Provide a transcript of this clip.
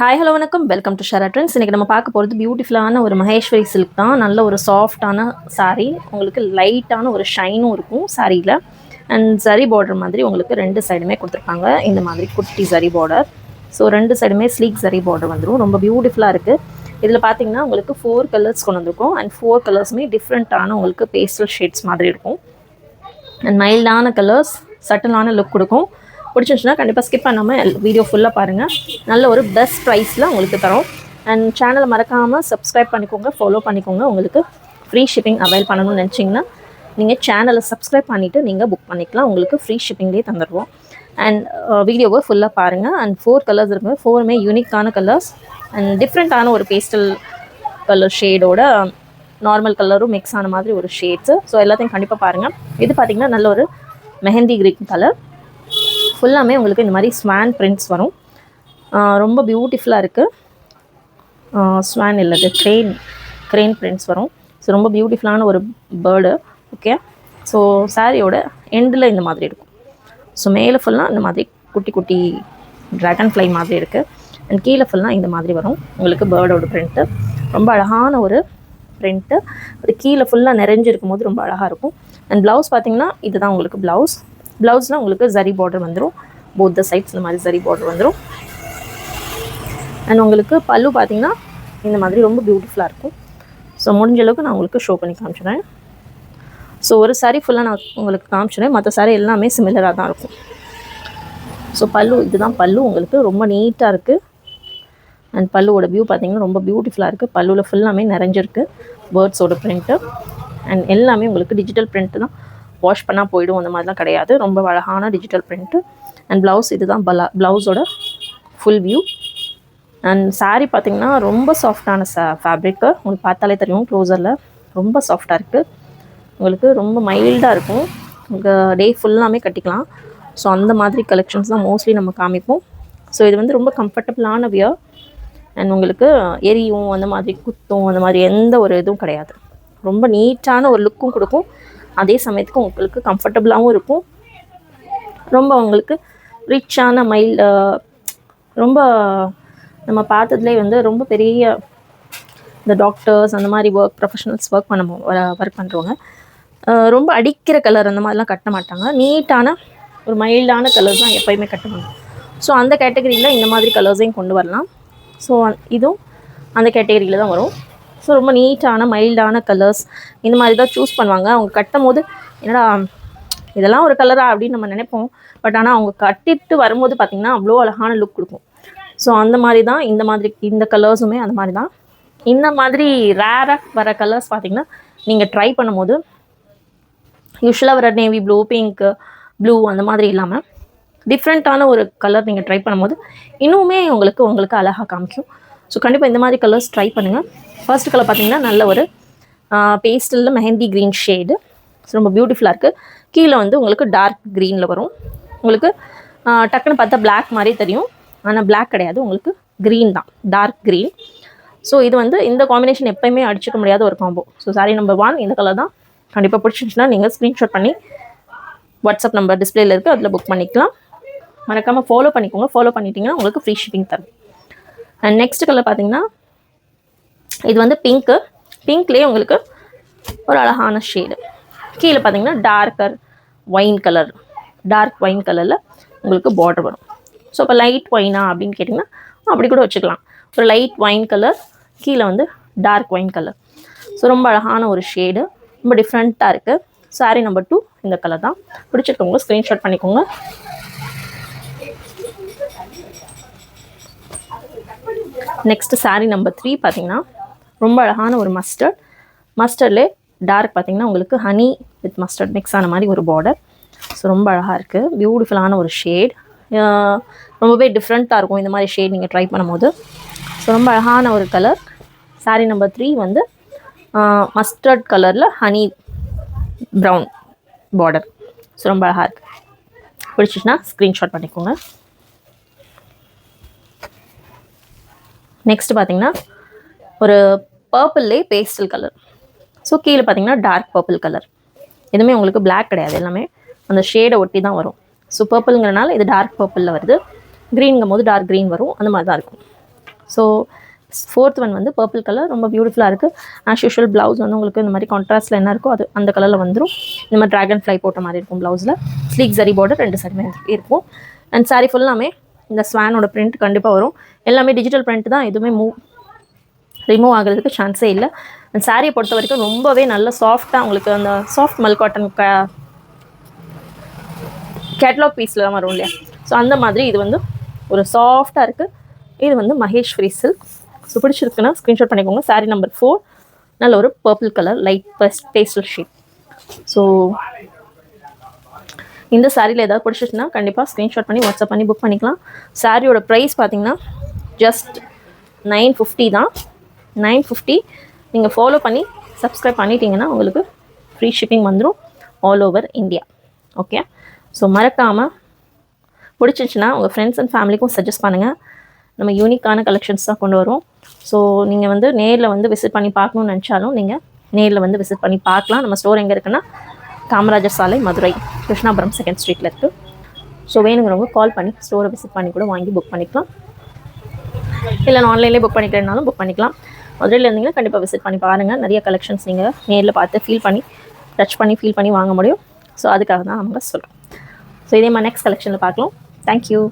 Hi hello வணக்கம், welcome to ஷரா trends. இன்றைக்கி நம்ம பார்க்க போகிறது பியூட்டிஃபுல்லான ஒரு மகேஸ்வரி சில்க் தான். நல்ல ஒரு சாஃப்டான சாரீ, உங்களுக்கு லைட்டான ஒரு ஷைனும் இருக்கும் சாரியில். அண்ட் சரி பார்டர் மாதிரி உங்களுக்கு ரெண்டு சைடுமே கொடுத்துருப்பாங்க. இந்த மாதிரி குட்டி சரி பார்டர். ஸோ ரெண்டு சைடுமே ஸ்லீக் சரி பார்டர் வந்துடும். ரொம்ப பியூட்டிஃபுல்லாக இருக்குது. இதில் பார்த்தீங்கன்னா உங்களுக்கு 4 கலர்ஸ் கொண்டு வந்திருக்கும். அண்ட் 4 கலர்ஸுமே டிஃப்ரெண்ட்டான உங்களுக்கு பேஸ்டல் ஷேட்ஸ் மாதிரி இருக்கும். அண்ட் மைல்டான கலர்ஸ், சட்டலான லுக் கொடுக்கும். பிடிச்சிருந்துச்சுன்னா கண்டிப்பாக ஸ்கிப் பண்ணாமல் வீடியோ ஃபுல்லாக பாருங்கள். நல்ல ஒரு பெஸ்ட் ப்ரைஸில் உங்களுக்கு தரோம். அண்ட் சேனலை மறக்காமல் சப்ஸ்கிரைப் பண்ணிக்கோங்க, ஃபாலோ பண்ணிக்கோங்க. உங்களுக்கு ஃப்ரீ ஷிப்பிங் அவைல் பண்ணணும்னு நினச்சிங்கன்னா நீங்கள் சேனலை சப்ஸ்கிரைப் பண்ணிவிட்டு நீங்கள் புக் பண்ணிக்கலாம். உங்களுக்கு ஃப்ரீ ஷிப்பிங்லேயே தந்துடுவோம். அண்ட் வீடியோவை ஃபுல்லாக பாருங்கள். அண்ட் 4 கலர்ஸ் இருக்குது. 4மே யூனிக்கான கலர்ஸ் அண்ட் டிஃப்ரெண்ட்டான ஒரு பேஸ்டல் கலர் ஷேடோட நார்மல் கலரும் மிக்ஸ் ஆன மாதிரி ஒரு ஷேட்ஸு. ஸோ எல்லாத்தையும் கண்டிப்பாக பாருங்கள். இது பார்த்திங்கன்னா நல்ல ஒரு மெஹந்தி கிரீன் கலர். ஃபுல்லாமே உங்களுக்கு இந்த மாதிரி ஸ்வான் பிரிண்ட்ஸ் வரும். ரொம்ப பியூட்டிஃபுல்லாக இருக்குது. ஸ்வான் இல்லது க்ரெயின் பிரிண்ட்ஸ் வரும். ஸோ ரொம்ப பியூட்டிஃபுல்லான ஒரு பேர்டு. ஓகே, ஸோ சாரியோட எண்டில் இந்த மாதிரி இருக்கும். ஸோ மேலே ஃபுல்லாக இந்த மாதிரி குட்டி குட்டி ட்ராகன் ஃப்ளை மாதிரி இருக்குது. அண்ட் கீழே ஃபுல்லாக இந்த மாதிரி வரும் உங்களுக்கு பேர்டோட பிரிண்ட்டு. ரொம்ப அழகான ஒரு பிரிண்ட்டு. அது கீழே ஃபுல்லாக நிறைஞ்சிருக்கும் போது ரொம்ப அழகாக இருக்கும். அண்ட் ப்ளவுஸ் பார்த்திங்கன்னா இதுதான் உங்களுக்கு ப்ளவுஸில் உங்களுக்கு ஜரி பார்டர் வந்துடும். போத் த சைட்ஸ் இந்த மாதிரி ஜரி பார்டர் வந்துடும். அண்ட் உங்களுக்கு பல்லு பார்த்திங்கன்னா இந்த மாதிரி ரொம்ப பியூட்டிஃபுல்லாக இருக்கும். ஸோ முடிஞ்ச அளவுக்கு நான் உங்களுக்கு ஷோ பண்ணி காமிச்சிடுறேன். ஸோ ஒரு சாரீ ஃபுல்லாக நான் உங்களுக்கு காமிச்சிடுறேன். மற்ற சாரீ எல்லாமே சிமிலராக தான் இருக்கும். ஸோ பல்லு இதுதான் பல்லு. உங்களுக்கு ரொம்ப நீட்டாக இருக்குது. அண்ட் பல்லுவோட வியூ பார்த்திங்கன்னா ரொம்ப பியூட்டிஃபுல்லாக இருக்குது. பல்லுவில் ஃபுல்லாமே நிறைஞ்சிருக்கு பேர்ட்ஸோட பிரிண்ட்டு. அண்ட் எல்லாமே உங்களுக்கு டிஜிட்டல் பிரிண்ட்டு தான். வாஷ் பண்ணால் போய்டும், அந்த மாதிரிலாம் கிடையாது. ரொம்ப அழகான டிஜிட்டல் பிரிண்ட்டு. அண்ட் ப்ளவுஸ் இதுதான் ப்ளவுஸோட ஃபுல் வியூ. அண்ட் சாரீ பார்த்திங்கன்னா ரொம்ப சாஃப்டான ஃபேப்ரிக்கு. உங்களுக்கு பார்த்தாலே தெரியும் க்ளோஸரில். ரொம்ப சாஃப்டாக இருக்குது. உங்களுக்கு ரொம்ப மைல்டாக இருக்கும். உங்களுக்கு டே ஃபுல்லாமே கட்டிக்கலாம். ஸோ அந்த மாதிரி கலெக்ஷன்ஸ் தான் மோஸ்ட்லி நம்ம காமிப்போம். ஸோ இது வந்து ரொம்ப கம்ஃபர்டபுளான வியர். அண்ட் உங்களுக்கு எரியும், அந்த மாதிரி குத்தும், அந்த மாதிரி எந்த ஒரு இதுவும் கிடையாது. ரொம்ப நீட்டான ஒரு லுக்கும் கொடுக்கும். அதே சமயத்துக்கு உங்களுக்கு கம்ஃபர்டபுளாகவும் இருக்கும். ரொம்ப உங்களுக்கு ரிச்சான ரொம்ப நம்ம பார்த்ததுலேயே வந்து ரொம்ப பெரிய இந்த டாக்டர்ஸ் அந்த மாதிரி ப்ரொஃபஷனல்ஸ் ஒர்க் பண்ணுறவங்க ரொம்ப அடிக்கிற கலர் அந்த மாதிரிலாம் கட்ட மாட்டாங்க. நீட்டான ஒரு மைல்டான கலர்ஸ் தான் எப்போயுமே கட்டுவாங்க. ஸோ அந்த கேட்டகரியில் இந்த மாதிரி கலர்ஸையும் கொண்டு வரலாம். ஸோ இதுவும் அந்த கேட்டகரியில் தான் வரும். ஸோ ரொம்ப நீட்டான மைல்டான கலர்ஸ் இந்த மாதிரி தான் சூஸ் பண்ணுவாங்க. அவங்க கட்டும் போது என்னடா இதெல்லாம் ஒரு கலரா அப்படின்னு நம்ம நினைப்போம். பட் ஆனால் அவங்க கட்டிட்டு வரும்போது பார்த்திங்கன்னா அவ்வளோ அழகான லுக் கொடுக்கும். ஸோ அந்த மாதிரி தான் இந்த கலர்ஸுமே அந்த மாதிரி தான். இந்த மாதிரி ரேராக வர கலர்ஸ் பார்த்திங்கன்னா நீங்கள் ட்ரை பண்ணும்போது யூஸ்வலாக வர நேவி ப்ளூ, பிங்க்கு, ப்ளூ அந்த மாதிரி இல்லாமல் டிஃப்ரெண்ட்டான ஒரு கலர் நீங்கள் ட்ரை பண்ணும்போது இன்னுமே உங்களுக்கு அழகாக காமிக்கும். ஸோ கண்டிப்பாக இந்த மாதிரி கலர்ஸ் ட்ரை பண்ணுங்கள். ஃபர்ஸ்ட் கலர் பார்த்திங்கன்னா நல்ல ஒரு பேஸ்டலில் மெஹந்தி க்ரீன் ஷேடு. ரொம்ப பியூட்டிஃபுல்லாக இருக்குது. கீழே வந்து உங்களுக்கு டார்க் க்ரீனில் வரும். உங்களுக்கு டக்குன்னு பார்த்தா பிளாக் மாதிரி தெரியும், ஆனால் பிளாக் கிடையாது, உங்களுக்கு க்ரீன் தான், டார்க் க்ரீன். ஸோ இது வந்து இந்த காம்பினேஷன் எப்போயுமே அடிச்சிக்க முடியாத ஒரு காம்போ. ஸோ சாரி நம்பர் 1 இந்த கலர் தான். கண்டிப்பாக பிடிச்சிருந்துச்சுன்னா நீங்கள் ஸ்க்ரீன்ஷாட் பண்ணி வாட்ஸ்அப் நம்பர் டிஸ்பிளேல இருக்குது, அதில் புக் பண்ணிக்கலாம். மறக்காமல் ஃபாலோ பண்ணிக்கோங்க. ஃபாலோ பண்ணிட்டீங்கன்னா உங்களுக்கு ஃப்ரீ ஷிப்பிங் தரும். அண்ட் நெக்ஸ்ட் கலர் பார்த்திங்கன்னா இது வந்து பிங்க்லேயே உங்களுக்கு ஒரு அழகான ஷேடு. கீழே பார்த்திங்கன்னா டார்க் ஒயின் கலரில் உங்களுக்கு பார்டர் வரும். ஸோ இப்போ லைட் ஒயினா அப்படின்னு கேட்டிங்கன்னா அப்படி கூட வச்சுக்கலாம். ஒரு லைட் ஒயின் கலர், கீழே வந்து டார்க் ஒயின் கலர். ஸோ ரொம்ப அழகான ஒரு ஷேடு, ரொம்ப டிஃப்ரெண்ட்டாக இருக்குது. சாரீ நம்பர் 2 இந்த கலர் தான். பிடிச்சிருக்கவங்க ஸ்க்ரீன்ஷாட் பண்ணிக்கோங்க. நெக்ஸ்ட்டு சாரீ நம்பர் 3 பார்த்திங்கன்னா ரொம்ப அழகான ஒரு மஸ்டர்ட்லே டார்க் பார்த்திங்கன்னா உங்களுக்கு ஹனி வித் மஸ்டர்ட் மிக்ஸ் ஆன மாதிரி ஒரு பார்டர். ஸோ ரொம்ப அழகாக இருக்குது. பியூட்டிஃபுல்லான ஒரு ஷேட். ரொம்பவே டிஃப்ரெண்ட்டாக இருக்கும் இந்த மாதிரி ஷேட் நீங்கள் ட்ரை பண்ணும்போது. ஸோ ரொம்ப அழகான ஒரு கலர். சாரீ நம்பர் 3 வந்து மஸ்டர்ட் கலரில் ஹனி ப்ரௌன் பார்டர். ஸோ ரொம்ப அழகாக இருக்குது. பிடிச்சிச்சுன்னா ஸ்க்ரீன்ஷாட் பண்ணிக்கோங்க. நெக்ஸ்ட் பார்த்திங்கன்னா ஒரு பர்பிள்லே பேஸ்டல் கலர். ஸோ கீழே பார்த்திங்கன்னா டார்க் பர்பிள் கலர். எதுவுமே உங்களுக்கு பிளாக் கிடையாது, எல்லாமே அந்த ஷேடை ஒட்டி தான் வரும். ஸோ பர்பிள்ங்கிறனால இது டார்க் பர்பிளில் வருது. க்ரீனுங்கும் போது டார்க் க்ரீன் வரும். அந்த மாதிரி தான் இருக்கும். ஸோ ஃபோர்த் ஒன் வந்து பர்பிள் கலர், ரொம்ப பியூட்டிஃபுல்லாக இருக்குது. ஆஸ் யூஷுவல் ப்ளவுஸ் வந்து உங்களுக்கு இந்த மாதிரி கான்ட்ராஸ்ட்டில் என்ன இருக்கோ அது அந்த கலரில் வந்துடும். இந்த மாதிரி ட்ராகன் ஃப்ளை போட்ட மாதிரி இருக்கும் ப்ளவுஸில். ஸ்லீக் ஜரி பார்டர் 2 சைடுமே இருக்கும். அண்ட் சாரீ ஃபுல்லாமே இந்த ஸ்வானோட பிரிண்ட் கண்டிப்பாக வரும். எல்லாமே டிஜிட்டல் பிரிண்ட் தான், எதுவுமே ரிமூவ் ஆகிறதுக்கு சான்ஸே இல்லை. அந்த சாரியை பொறுத்த வரைக்கும் ரொம்பவே நல்ல சாஃப்டாக உங்களுக்கு அந்த சாஃப்ட் மல் காட்டன் கேட்லாக் பீஸ்லாம் வரும் இல்லையா, ஸோ அந்த மாதிரி இது வந்து ஒரு சாஃப்டாக இருக்குது. இது வந்து மகேஸ்வரி சில்க். ஸோ பிடிச்சிருக்குன்னா ஸ்க்ரீன்ஷாட் பண்ணிக்கோங்க. சாரீ நம்பர் 4 நல்ல ஒரு purple colour light pastel shade. So இந்த சாரியில் ஏதாவது பிடிச்சிச்சுன்னா கண்டிப்பாக ஸ்க்ரீன்ஷாட் பண்ணி வாட்ஸ்அப் பண்ணி புக் பண்ணிக்கலாம். சாரியோட ப்ரைஸ் பார்த்தீங்கன்னா ஜஸ்ட் 950 தான். 950 நீங்கள் ஃபாலோ பண்ணி சப்ஸ்கிரைப் பண்ணிட்டீங்கன்னா உங்களுக்கு ஃப்ரீ ஷிப்பிங் வந்துடும் all over India. Okay, so மறக்காமல் பிடிச்சிச்சுன்னா உங்கள் ஃப்ரெண்ட்ஸ் அண்ட் ஃபேமிலிக்கும் சஜஸ்ட் பண்ணுங்கள். நம்ம யூனிக்கான கலெக்ஷன்ஸ் தான் கொண்டு வரோம். ஸோ நீங்கள் வந்து நேரில் வந்து விசிட் பண்ணி பார்க்கணுன்னு நினச்சாலும் நீங்கள் நேரில் வந்து விசிட் பண்ணி பார்க்கலாம். நம்ம ஸ்டோர் எங்கே இருக்குன்னா காமராஜர் சாலை, மதுரை, கிருஷ்ணாபுரம் 2nd ஸ்ட்ரீட்டில் இருக்குது. ஸோ வேணுங்கிறவங்க கால் பண்ணி ஸ்டோரை விசிட் பண்ணி கூட வாங்கி புக் பண்ணிக்கலாம். இல்லை ஆன்லைன்லேயே புக் பண்ணிக்கிறதுனாலும் புக் பண்ணிக்கலாம். மதுரையில் இருந்தீங்கன்னா கண்டிப்பாக விசிட் பண்ணி பாருங்கள். நிறைய கலெக்ஷன்ஸ் நீங்கள் நேரில் பார்த்து ஃபீல் பண்ணி டச் பண்ணி ஃபீல் பண்ணி வாங்க முடியும். ஸோ அதுக்காக தான் நம்ம சொல்கிறோம். ஸோ இதே மாதிரி நெக்ஸ்ட் கலெக்ஷனில் பார்க்கலாம். தேங்க்யூ.